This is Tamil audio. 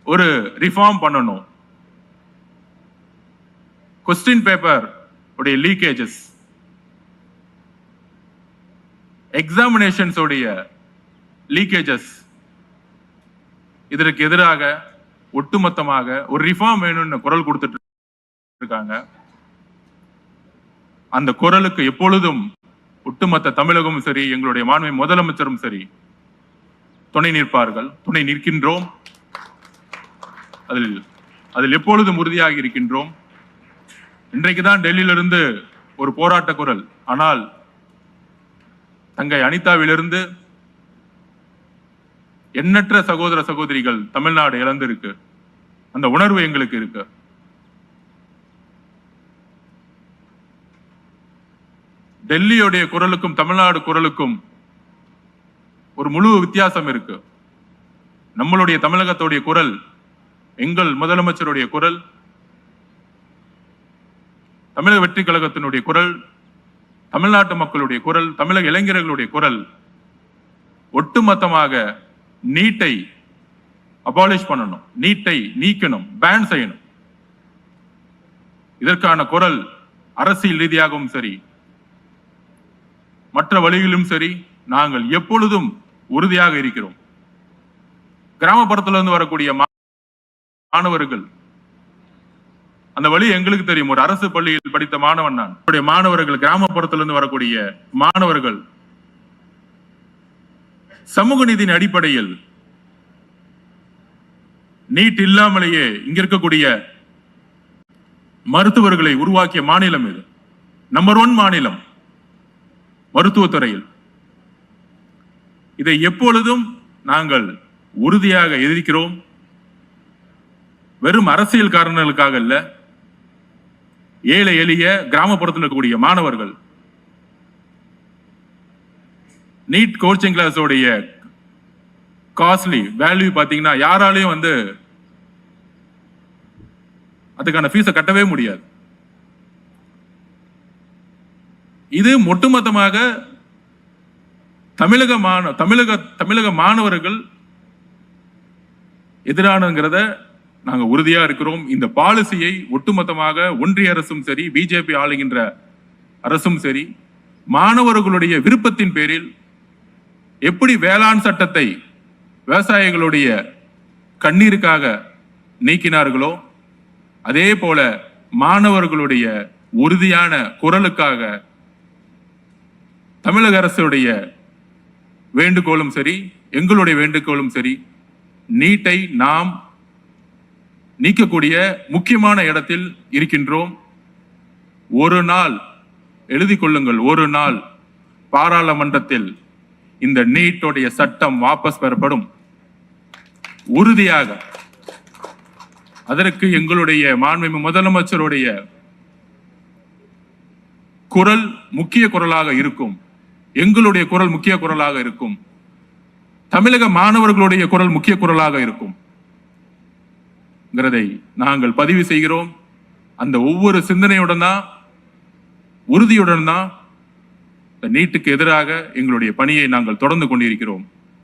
ஒரு ரிஃபார்ம் பண்ணணும். கொஸ்டின் பேப்பர் உடைய லீக்கேஜஸ், எக்ஸாமினேஷன்ஸ் உடைய லீக்கேஜஸ், இதற்கு எதிராக ஒட்டுமொத்தமாக ஒரு ரிஃபார்ம் வேணும்னு குரல் கொடுத்துட்டு இருக்காங்க. அந்த குரலுக்கு எப்பொழுதும் ஒட்டுமொத்த தமிழகமும் சரி, எங்களுடைய மாண்பு முதலமைச்சரும் சரி துணை நிற்பார்கள், துணை நிற்கின்றோம். அதில் எப்பொழுதும் உறுதியாக இருக்கின்றோம். இன்றைக்குதான் டெல்லியிலிருந்து ஒரு போராட்ட குரல், ஆனால் தங்கை அனிதாவிலிருந்து எண்ணற்ற சகோதர சகோதரிகள் தமிழ்நாடு இழந்திருக்கு. அந்த உணர்வு எங்களுக்கு இருக்கு. டெல்லியுடைய குரலுக்கும் தமிழ்நாடு குரலுக்கும் ஒரு முழு வித்தியாசம் இருக்கு. நம்மளுடைய தமிழகத்துடைய குரல், எங்கள் முதலமைச்சருடைய குரல், தமிழக வெற்றி கழகத்தினுடைய குரல், தமிழ்நாட்டு மக்களுடைய குரல், தமிழக இளைஞர்களுடைய குரல் ஒட்டுமொத்தமாக நீட்டை அபாலிஷ் பண்ணணும், நீட்டை நீக்கணும், பேன் செய்யணும். இதற்கான குரல் அரசியல் ரீதியாகவும் சரி, மற்ற வழிகளிலும் சரி, நாங்கள் எப்பொழுதும் உறுதியாக இருக்கிறோம். கிராமப்புறத்திலிருந்து வரக்கூடிய மாணவர்கள், அந்த வழி எங்களுக்கு தெரியும். ஒரு அரசு பள்ளியில் படித்த மாணவன் நான். மாணவர்கள், கிராமப்புறத்திலிருந்து வரக்கூடிய மாணவர்கள் சமூக நீதியின் அடிப்படையில் நீட் இல்லாமலேயே இங்க இருக்கக்கூடிய மருத்துவர்களை உருவாக்கிய மாநிலம் இது. நம்பர் 1 மாநிலம் மருத்துவத்துறையில். இதை எப்பொழுதும் நாங்கள் உறுதியாக எதிர்க்கிறோம். வெறும் அரசியல் காரணங்களுக்காக அல்ல, ஏழை எளிய கிராமப்புறத்தில் இருக்கக்கூடிய மாணவர்கள் நீட் கோச்சிங் கிளாஸ் உடைய காஸ்ட்லி வேல்யூ பாத்தீங்கன்னா யாராலையும் அதுக்கான ஃபீஸை கட்டவே முடியாது. இது ஒட்டுமொத்தமாக தமிழக மாணவர்கள் எதிரானங்கிறத நாங்க உறுதியா இருக்கிறோம். இந்த பாலிசியை ஒட்டுமொத்தமாக ஒன்றிய அரசும் சரி, பிஜேபி ஆளுகின்ற அரசும் சரி, மாணவர்களுடைய விருப்பத்தின் பேரில் எப்படி வேளாண் சட்டத்தை விவசாயிகளுடைய கண்ணீருக்காக நீக்கினார்களோ, அதே போல மாணவர்களுடைய உறுதியான குரலுக்காக தமிழக அரசுடைய வேண்டுகோளும் சரி, எங்களுடைய வேண்டுகோளும் சரி, நீட்டை நாம் நீக்கக்கூடிய முக்கியமான இடத்தில் இருக்கின்றோம். ஒரு நாள் எழுதி கொள்ளுங்கள், ஒரு நாள் பாராளுமன்றத்தில் இந்த நீட்டுடைய சட்டம் வாபஸ் பெறப்படும். உறுதியாக அதற்கு எங்களுடைய மாண்புமிகு முதலமைச்சருடைய குரல் முக்கிய குரலாக இருக்கும். எங்களுடைய குரல் முக்கிய குரலாக இருக்கும். தமிழக மாணவர்களுடைய குரல் முக்கிய குரலாக இருக்கும் நாங்கள் பதிவு செய்கிறோம். அந்த ஒவ்வொரு சிந்தனையுடன் தான், உறுதியுடன் தான் நீட்டுக்கு எதிராக எங்களுடைய பணியை நாங்கள் தொடர்ந்து கொண்டிருக்கிறோம்.